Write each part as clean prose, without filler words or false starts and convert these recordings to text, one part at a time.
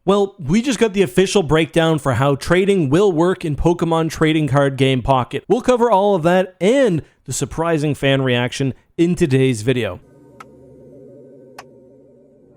Well, we just got the official breakdown for how trading will work in Pokemon trading card game Pocket. We'll cover all of that and the surprising fan reaction in today's video.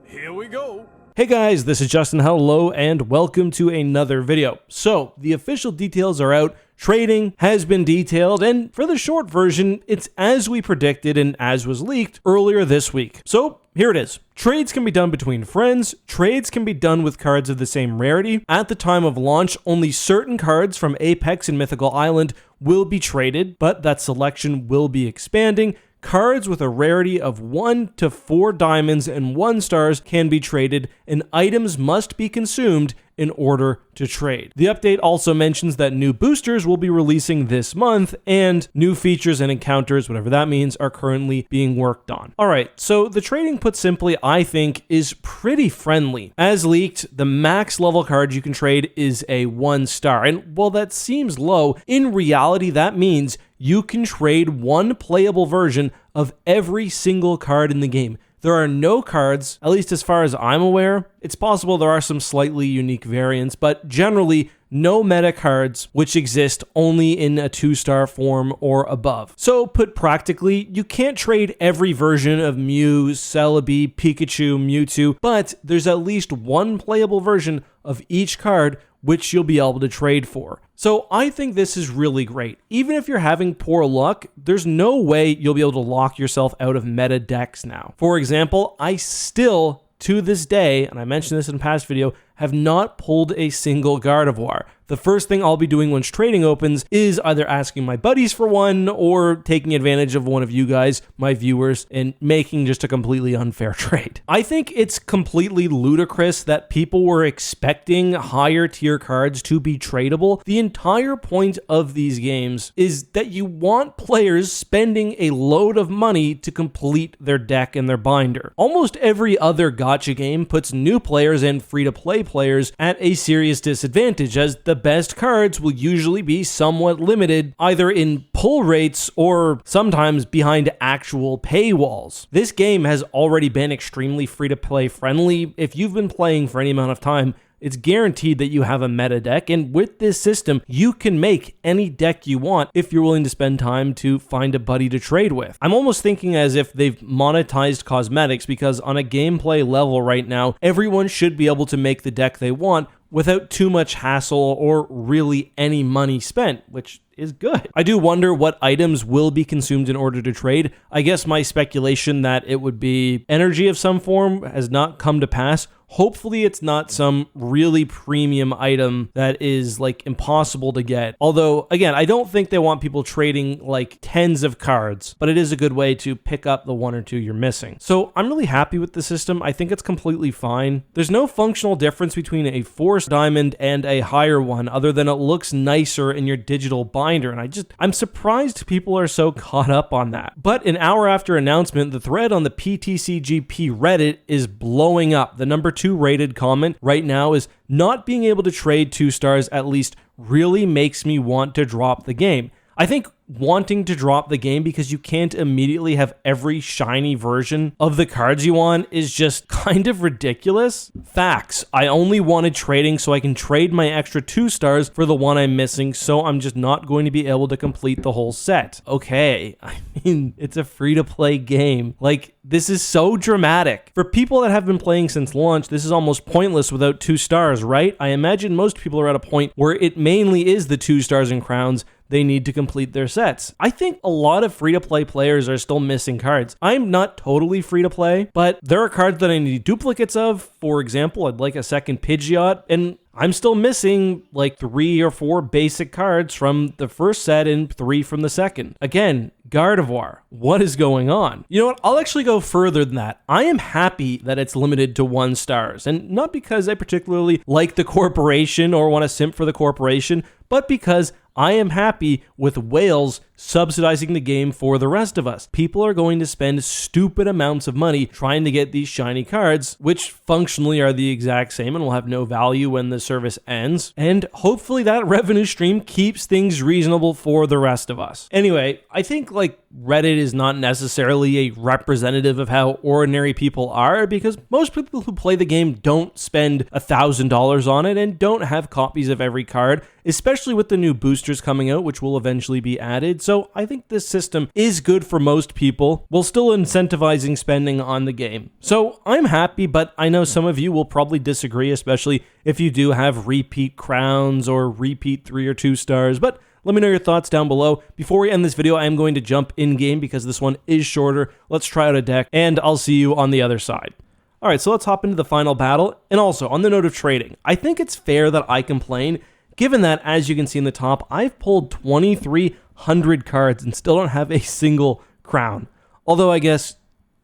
Here we go. Hey guys, this is Justin. Hello and welcome to another video. So, the official details are out. Trading has been detailed, and for the short version, it's as we predicted and as was leaked earlier this week. So, here it is. Trades can be done between friends. Trades can be done with cards of the same rarity. At the time of launch, only certain cards from Apex and Mythical Island will be traded, but that selection will be expanding. Cards with a rarity of 1 to 4 diamonds and 1 stars can be traded, and items must be consumed in order to trade. The update also mentions that new boosters will be releasing this month, and new features and encounters, whatever that means, are currently being worked on. Alright, so the trading, put simply, I think, is pretty friendly. As leaked, the max level card you can trade is a 1 star, and while that seems low, in reality that means you can trade one playable version of every single card in the game. There are no cards, at least as far as I'm aware. It's possible there are some slightly unique variants, but generally no meta cards which exist only in a 2-star form or above. So put practically, you can't trade every version of Mew, Celebi, Pikachu, Mewtwo, but there's at least one playable version of each card which you'll be able to trade for. So I think this is really great. Even if you're having poor luck, there's no way you'll be able to lock yourself out of meta decks now. For example, I still, to this day, and I mentioned this in a past video, have not pulled a single Gardevoir. The first thing I'll be doing once trading opens is either asking my buddies for one or taking advantage of one of you guys, my viewers, and making just a completely unfair trade. I think it's completely ludicrous that people were expecting higher tier cards to be tradable. The entire point of these games is that you want players spending a load of money to complete their deck and their binder. Almost every other gacha game puts new players and free-to-play players at a serious disadvantage, as the best cards will usually be somewhat limited, either in pull rates or sometimes behind actual paywalls. This game has already been extremely free-to-play friendly. If you've been playing for any amount of time, it's guaranteed that you have a meta deck, and with this system, you can make any deck you want if you're willing to spend time to find a buddy to trade with. I'm almost thinking as if they've monetized cosmetics, because on a gameplay level right now, everyone should be able to make the deck they want without too much hassle or really any money spent, which is good. I do wonder what items will be consumed in order to trade. I guess my speculation that it would be energy of some form has not come to pass. Hopefully it's not some really premium item that is like impossible to get. Although, again, I don't think they want people trading like tens of cards, but it is a good way to pick up the 1 or 2 you're missing. So I'm really happy with the system. I think it's completely fine. There's no functional difference between a 4 diamond and a higher one, other than it looks nicer in your digital binder. And I'm surprised people are so caught up on that. But an hour after announcement, the thread on the PTCGP Reddit is blowing up. The number 2 rated comment right now is, not being able to trade 2 stars at least really makes me want to drop the game. I think wanting to drop the game because you can't immediately have every shiny version of the cards you want is just kind of ridiculous. Facts. I only wanted trading so I can trade my extra 2 stars for the one I'm missing, so I'm just not going to be able to complete the whole set. Okay, I mean, it's a free-to-play game. Like, this is so dramatic. For people that have been playing since launch, this is almost pointless without 2 stars, right? I imagine most people are at a point where it mainly is the 2 stars and crowns they need to complete their sets. I think a lot of free-to-play players are still missing cards. I'm not totally free-to-play, but there are cards that I need duplicates of. For example, I'd like a second Pidgeot, and I'm still missing like 3 or 4 basic cards from the first set and 3 from the second. Again, Gardevoir, what is going on? You know what? I'll actually go further than that. I am happy that it's limited to 1 stars, and not because I particularly like the corporation or want to simp for the corporation, but because I am happy with whales subsidizing the game for the rest of us. People are going to spend stupid amounts of money trying to get these shiny cards, which functionally are the exact same and will have no value when the service ends. And hopefully that revenue stream keeps things reasonable for the rest of us. Anyway, I think like Reddit is not necessarily a representative of how ordinary people are, because most people who play the game don't spend $1,000 on it and don't have copies of every card, especially with the new boosters coming out, which will eventually be added. So I think this system is good for most people, while still incentivizing spending on the game. So I'm happy, but I know some of you will probably disagree, especially if you do have repeat crowns or repeat 3 or 2 stars. But let me know your thoughts down below. Before we end this video, I am going to jump in-game because this one is shorter. Let's try out a deck, and I'll see you on the other side. All right, so let's hop into the final battle. And also, on the note of trading, I think it's fair that I complain, given that, as you can see in the top, I've pulled 2,300 cards and still don't have a single crown. Although I guess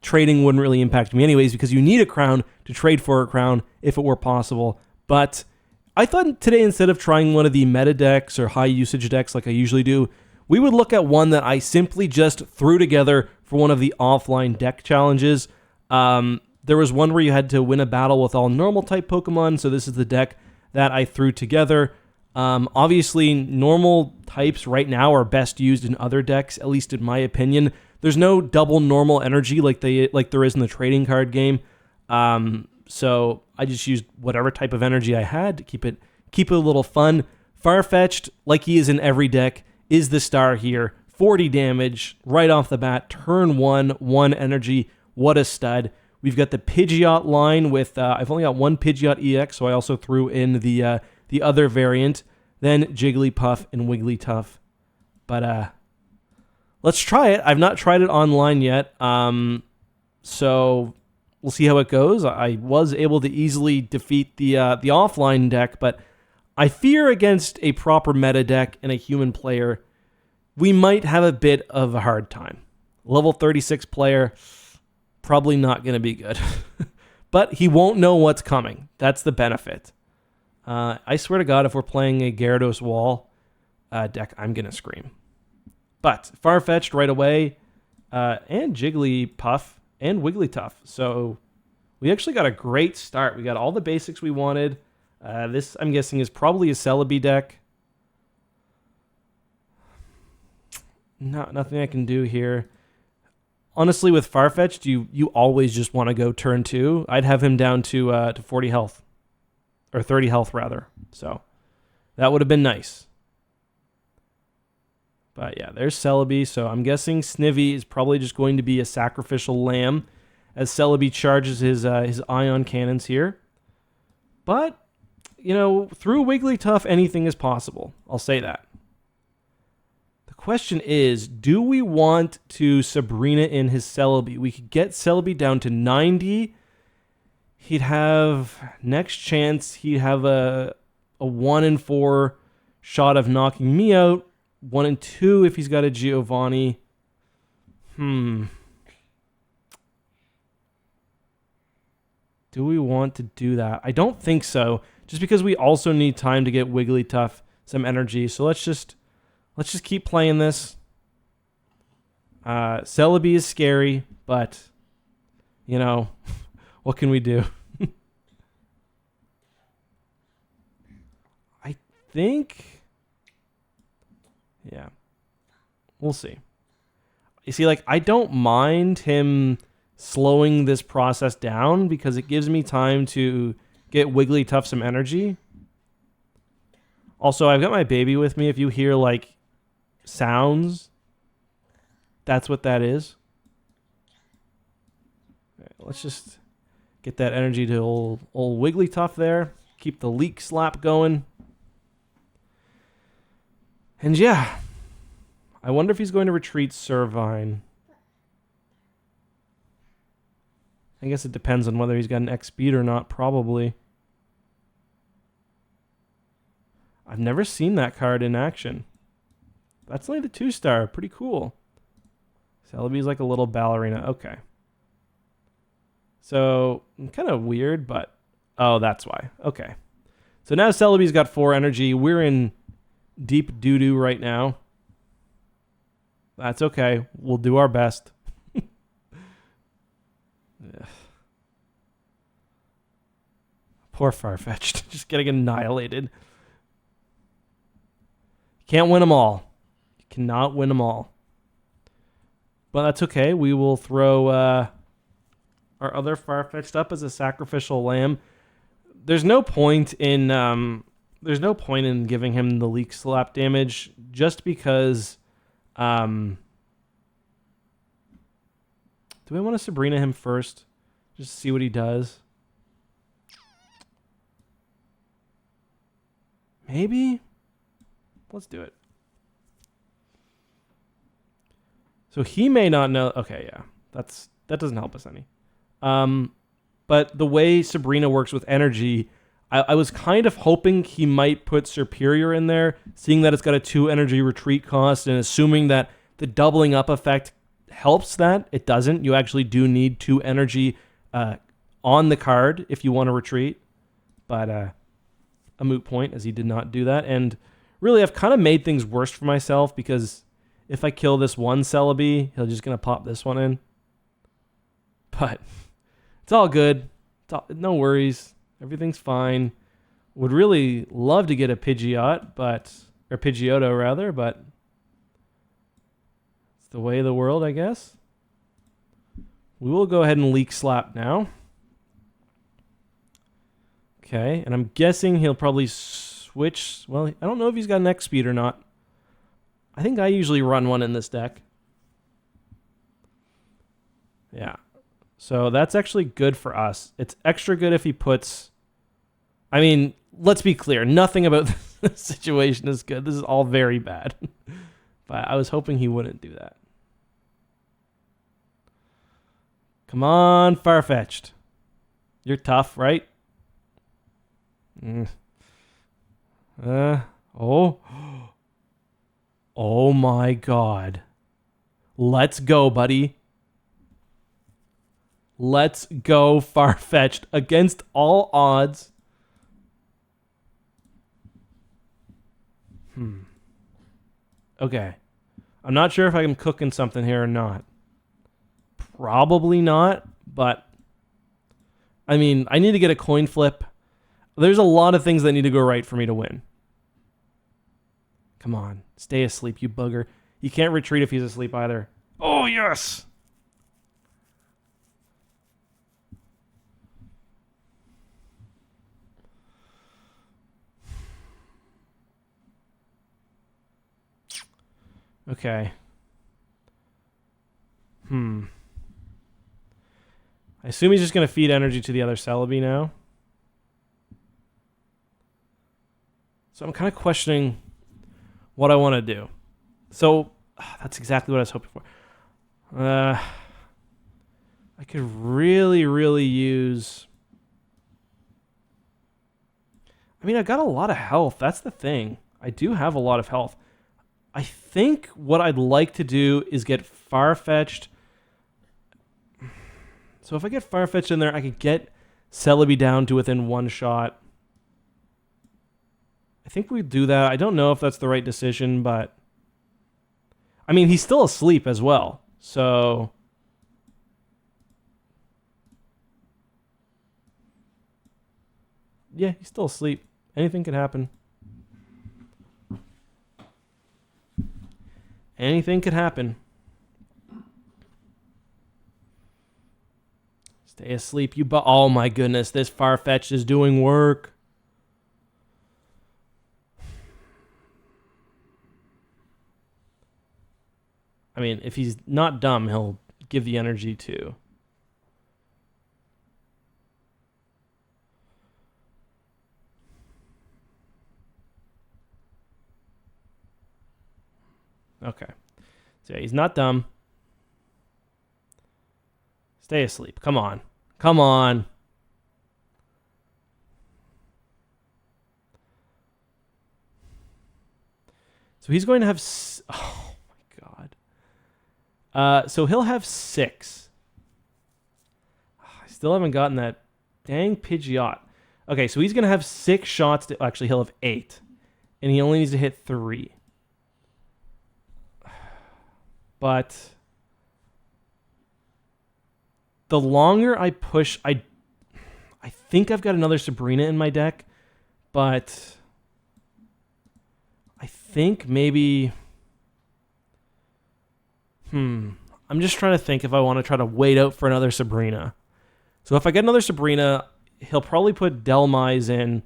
trading wouldn't really impact me anyways, because you need a crown to trade for a crown if it were possible. But I thought today, instead of trying one of the meta decks or high usage decks like I usually do, we would look at one that I simply just threw together for one of the offline deck challenges. There was one where you had to win a battle with all normal type Pokemon, so this is the deck that I threw together. Obviously, normal types right now are best used in other decks, at least in my opinion. There's no double normal energy like there is in the trading card game. So I just used whatever type of energy I had to keep it a little fun. Farfetch'd, like he is in every deck, is the star here. 40 damage right off the bat. Turn 1, 1 energy. What a stud. We've got the Pidgeot line with, I've only got one Pidgeot EX, so I also threw in the other variant. Then Jigglypuff and Wigglytuff. But let's try it. I've not tried it online yet. So we'll see how it goes. I was able to easily defeat the offline deck, but I fear against a proper meta deck and a human player, we might have a bit of a hard time. Level 36 player, probably not going to be good. But he won't know what's coming. That's the benefit. I swear to God, if we're playing a Gyarados Wall deck, I'm going to scream. But Farfetch'd right away, and Jigglypuff and Wigglytuff. So we actually got a great start. We got all the basics we wanted. This, I'm guessing, is probably a Celebi deck. Nothing I can do here. Honestly, with Farfetch'd, you always just want to go turn 2. I'd have him down to 40 health. Or 30 health, rather. So that would have been nice. But yeah, there's Celebi. So I'm guessing Snivy is probably just going to be a sacrificial lamb as Celebi charges his ion cannons here. But, you know, through Wigglytuff, anything is possible. I'll say that. The question is, do we want to Sabrina in his Celebi? We could get Celebi down to 90. He'd have, next chance, he'd have a 1 in 4 shot of knocking me out. 1 in 2 if he's got a Giovanni. Do we want to do that? I don't think so. Just because we also need time to get Wigglytuff some energy. So let's just keep playing this. Celebi is scary, but you know, what can we do? I think, yeah, we'll see. You see, like, I don't mind him slowing this process down because it gives me time to get Wigglytuff some energy. Also, I've got my baby with me. If you hear, like, sounds, that's what that is. All right, let's just get that energy to old Wigglytuff there. Keep the leak slap going. And yeah, I wonder if he's going to retreat Servine. I guess it depends on whether he's got an X speed or not, probably. I've never seen that card in action. That's only the 2-star. Pretty cool. Celebi's like a little ballerina. Okay. So, kind of weird, but... Oh, that's why. Okay. So now Celebi's got 4 energy. We're in deep doo-doo right now. That's okay. We'll do our best. Poor Farfetch'd. Just getting annihilated. You can't win them all. You cannot win them all. But that's okay. We will throw our other Farfetch'd up as a sacrificial lamb. There's no point in giving him the leak slap damage just because do I want to Sabrina him first? Just see what he does. Maybe? Let's do it. So he may not know. Okay, yeah. That doesn't help us any. But the way Sabrina works with energy, I was kind of hoping he might put Superior in there, seeing that it's got a 2 energy retreat cost, and assuming that the doubling up effect helps that. It doesn't. You actually do need 2 energy on the card if you want to retreat. But a moot point, as he did not do that. And really, I've kind of made things worse for myself, because if I kill this one Celebi, he'll just going to pop this one in. But it's all good. No worries. Everything's fine. Would really love to get a Pidgeot, or Pidgeotto rather, but it's the way of the world, I guess. We will go ahead and leak slap now. Okay, and I'm guessing he'll probably switch. Well, I don't know if he's got an X speed or not. I think I usually run one in this deck. Yeah. So that's actually good for us. It's extra good if he puts... I mean, let's be clear. Nothing about this situation is good. This is all very bad. But I was hoping he wouldn't do that. Come on, Farfetch'd. You're tough, right? Oh. Oh my god. Let's go, buddy. Let's go, Farfetch'd, against all odds. Okay. I'm not sure if I'm cooking something here or not. Probably not, but... I mean, I need to get a coin flip. There's a lot of things that need to go right for me to win. Come on. Stay asleep, you bugger. You can't retreat if he's asleep either. Oh, yes! Okay. I assume he's just going to feed energy to the other Celebi now. So I'm kind of questioning what I want to do. So that's exactly what I was hoping for. I could really, really use... I mean, I've got a lot of health. That's the thing. I do have a lot of health. I think what I'd like to do is get Farfetch'd. So if I get Farfetch'd in there, I could get Celebi down to within 1 shot. I think we do that. I don't know if that's the right decision, but... I mean, he's still asleep as well, so... Yeah, he's still asleep. Anything could happen. Anything could happen. Stay asleep, you oh my goodness, this Farfetch'd is doing work. I mean, if he's not dumb, he'll give the energy to... Okay. So yeah, he's not dumb. Stay asleep. Come on. Come on. So he's going to have... Oh, my God. So he'll have 6. I still haven't gotten that dang Pidgeot. Okay, so he's going to have 6 shots. Actually, he'll have 8. And he only needs to hit 3. but the longer I push, I think I've got another Sabrina in my deck, but I think maybe... I'm just trying to think if I want to try to wait out for another Sabrina. So if I get another Sabrina, he'll probably put Delmise in.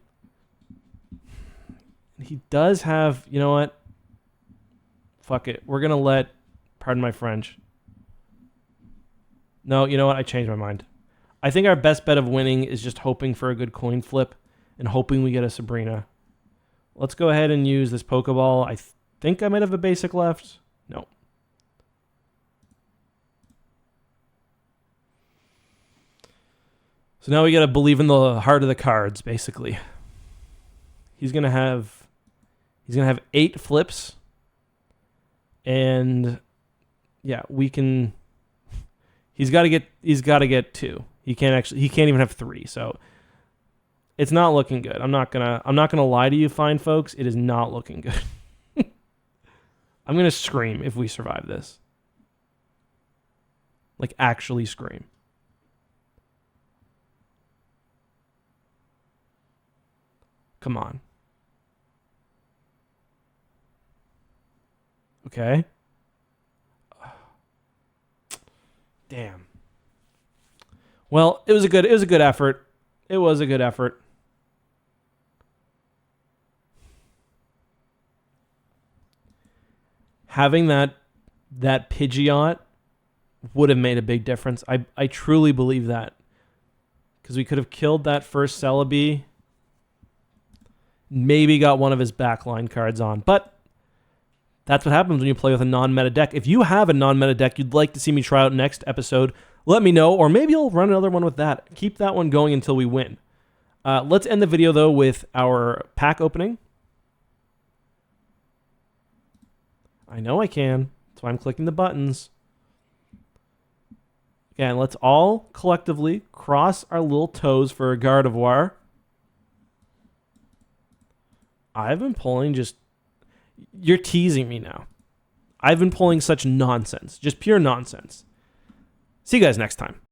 He does have... You know what? Fuck it. We're going to let... Pardon my French. No, you know what? I changed my mind. I think our best bet of winning is just hoping for a good coin flip and hoping we get a Sabrina. Let's go ahead and use this Pokeball. I think I might have a basic left. No. So now we got to believe in the heart of the cards, basically. He's going to have 8 flips. And yeah, we can... He's got to get 2. He can't even have 3. So it's not looking good. I'm not gonna lie to you, fine folks. It is not looking good. I'm gonna scream if we survive this. Like, actually scream. Come on. Okay. Damn. Well, it was a good effort. It was a good effort. Having that Pidgeot would have made a big difference. I truly believe that. Because we could have killed that first Celebi. Maybe got one of his backline cards on. But that's what happens when you play with a non-meta deck. If you have a non-meta deck you'd like to see me try out next episode, let me know, or maybe I'll run another one with that. Keep that one going until we win. Let's end the video, though, with our pack opening. I know I can. That's why I'm clicking the buttons. Again, let's all collectively cross our little toes for a Gardevoir. I've been pulling just... You're teasing me now. I've been pulling such nonsense. Just pure nonsense. See you guys next time.